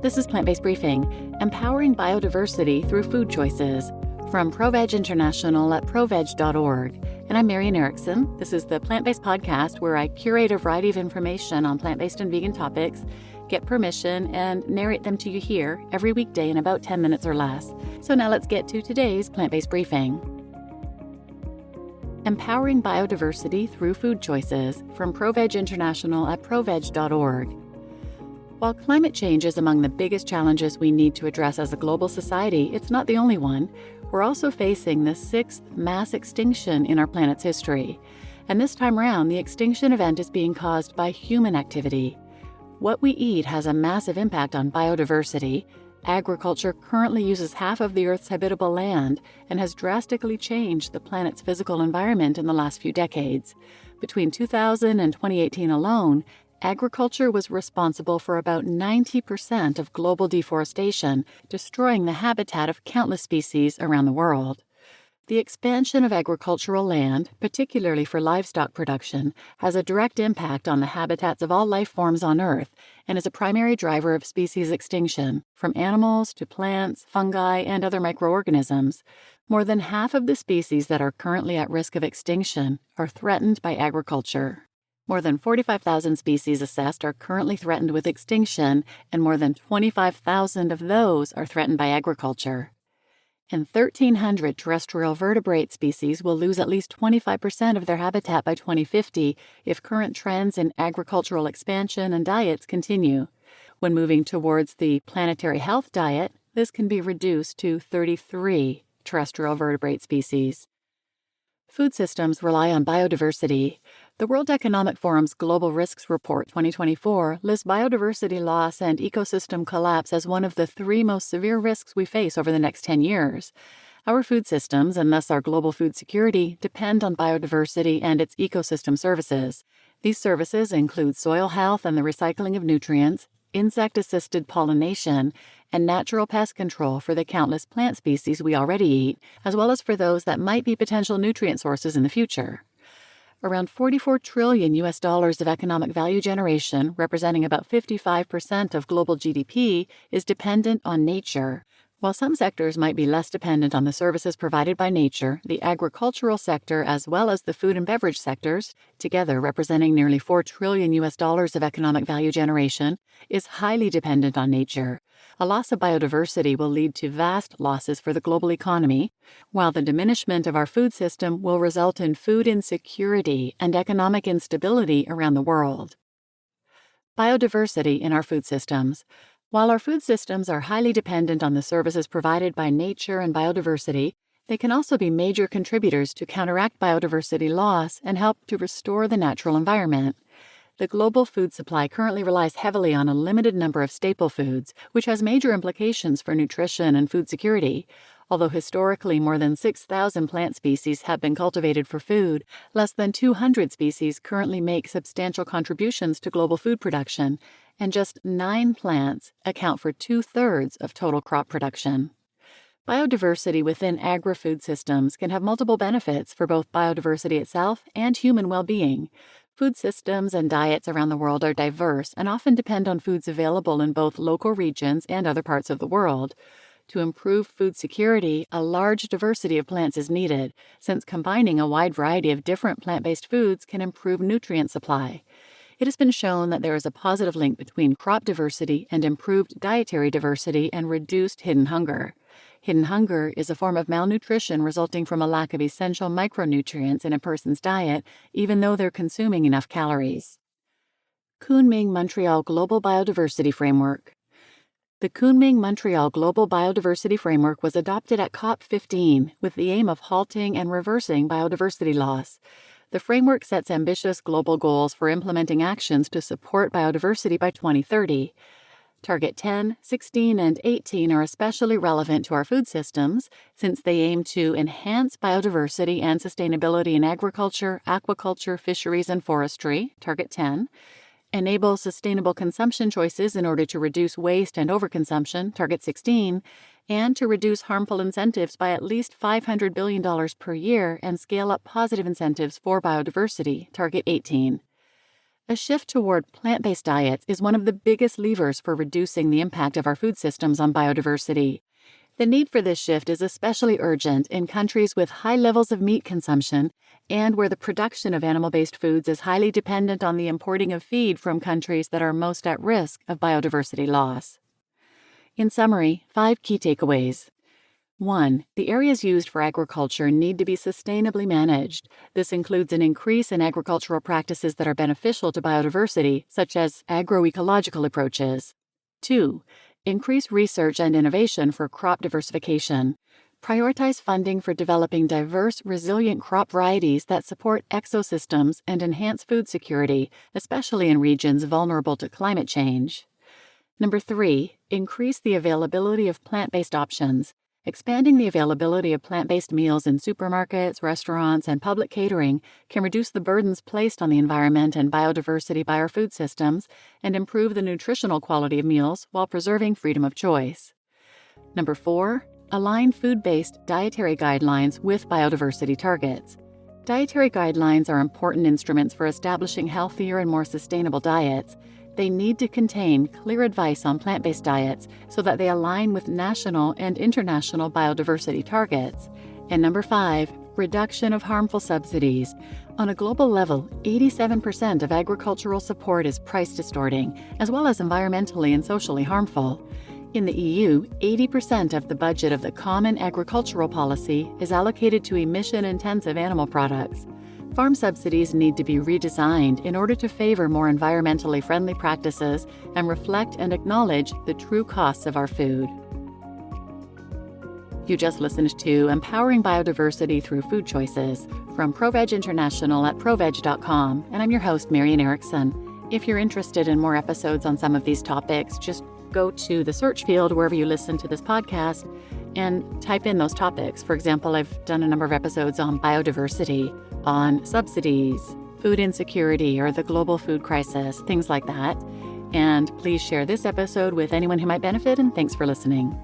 This is Plant-Based Briefing, empowering biodiversity through food choices, from ProVeg International at proveg.org. And I'm Marian Erickson. This is the Plant-Based Podcast where I curate a variety of information on plant-based and vegan topics, get permission, and narrate them to you here every weekday in about 10 minutes or less. So now let's get to today's Plant-Based Briefing. Empowering biodiversity through food choices, from ProVeg International at proveg.org. While climate change is among the biggest challenges we need to address as a global society, it's not the only one. We're also facing the 6th mass extinction in our planet's history. And this time around, the extinction event is being caused by human activity. What we eat has a massive impact on biodiversity. Agriculture currently uses half of the Earth's habitable land and has drastically changed the planet's physical environment in the last few decades. Between 2000 and 2018 alone, agriculture was responsible for about 90% of global deforestation, destroying the habitat of countless species around the world. The expansion of agricultural land, particularly for livestock production, has a direct impact on the habitats of all life forms on Earth and is a primary driver of species extinction, from animals to plants, fungi, and other microorganisms. More than half of the species that are currently at risk of extinction are threatened by agriculture. More than 45,000 species assessed are currently threatened with extinction, and more than 25,000 of those are threatened by agriculture. And 1,300 terrestrial vertebrate species will lose at least 25% of their habitat by 2050 if current trends in agricultural expansion and diets continue. When moving towards the planetary health diet, this can be reduced to 33 terrestrial vertebrate species. Food systems rely on biodiversity. The World Economic Forum's Global Risks Report 2024 lists biodiversity loss and ecosystem collapse as one of the 3 most severe risks we face over the next 10 years. Our food systems, and thus our global food security, depend on biodiversity and its ecosystem services. These services include soil health and the recycling of nutrients, insect-assisted pollination, and natural pest control for the countless plant species we already eat, as well as for those that might be potential nutrient sources in the future. Around $44 trillion of economic value generation, representing about 55% of global GDP, is dependent on nature. While some sectors might be less dependent on the services provided by nature, the agricultural sector as well as the food and beverage sectors, together representing nearly $4 trillion of economic value generation, is highly dependent on nature. A loss of biodiversity will lead to vast losses for the global economy, while the diminishment of our food system will result in food insecurity and economic instability around the world. Biodiversity in our food systems. While our food systems are highly dependent on the services provided by nature and biodiversity, they can also be major contributors to counteract biodiversity loss and help to restore the natural environment. The global food supply currently relies heavily on a limited number of staple foods, which has major implications for nutrition and food security. Although historically more than 6,000 plant species have been cultivated for food, less than 200 species currently make substantial contributions to global food production, and just 9 plants account for 2/3 of total crop production. Biodiversity within agri-food systems can have multiple benefits for both biodiversity itself and human well-being. Food systems and diets around the world are diverse and often depend on foods available in both local regions and other parts of the world. To improve food security, a large diversity of plants is needed, since combining a wide variety of different plant-based foods can improve nutrient supply. It has been shown that there is a positive link between crop diversity and improved dietary diversity and reduced hidden hunger. Hidden hunger is a form of malnutrition resulting from a lack of essential micronutrients in a person's diet, even though they're consuming enough calories. Kunming-Montreal Global Biodiversity Framework. The Kunming-Montreal Global Biodiversity Framework was adopted at COP15 with the aim of halting and reversing biodiversity loss. The framework sets ambitious global goals for implementing actions to support biodiversity by 2030. Target 10, 16, and 18 are especially relevant to our food systems since they aim to enhance biodiversity and sustainability in agriculture, aquaculture, fisheries, and forestry, Target 10, enable sustainable consumption choices in order to reduce waste and overconsumption, Target 16, and to reduce harmful incentives by at least $500 billion per year and scale up positive incentives for biodiversity, Target 18. A shift toward plant-based diets is one of the biggest levers for reducing the impact of our food systems on biodiversity. The need for this shift is especially urgent in countries with high levels of meat consumption and where the production of animal-based foods is highly dependent on the importing of feed from countries that are most at risk of biodiversity loss. In summary, 5 key takeaways. 1. The areas used for agriculture need to be sustainably managed. This includes an increase in agricultural practices that are beneficial to biodiversity, such as agroecological approaches. 2. Increase research and innovation for crop diversification. Prioritize funding for developing diverse, resilient crop varieties that support ecosystems and enhance food security, especially in regions vulnerable to climate change. 3. Increase the availability of plant-based options. Expanding the availability of plant-based meals in supermarkets, restaurants, and public catering can reduce the burdens placed on the environment and biodiversity by our food systems and improve the nutritional quality of meals while preserving freedom of choice. 4. Align food-based dietary guidelines with biodiversity targets. Dietary guidelines are important instruments for establishing healthier and more sustainable diets. They need to contain clear advice on plant-based diets so that they align with national and international biodiversity targets. And 5, reduction of harmful subsidies. On a global level, 87% of agricultural support is price distorting, as well as environmentally and socially harmful. In the EU, 80% of the budget of the Common Agricultural Policy is allocated to emission-intensive animal products. Farm subsidies need to be redesigned in order to favor more environmentally friendly practices and reflect and acknowledge the true costs of our food. You just listened to Empowering Biodiversity Through Food Choices from ProVeg International at ProVeg.com, and I'm your host, Marian Erickson. If you're interested in more episodes on some of these topics, just go to the search field wherever you listen to this podcast and type in those topics. For example, I've done a number of episodes on biodiversity, on subsidies, food insecurity, or the global food crisis, things like that. And please share this episode with anyone who might benefit, and thanks for listening.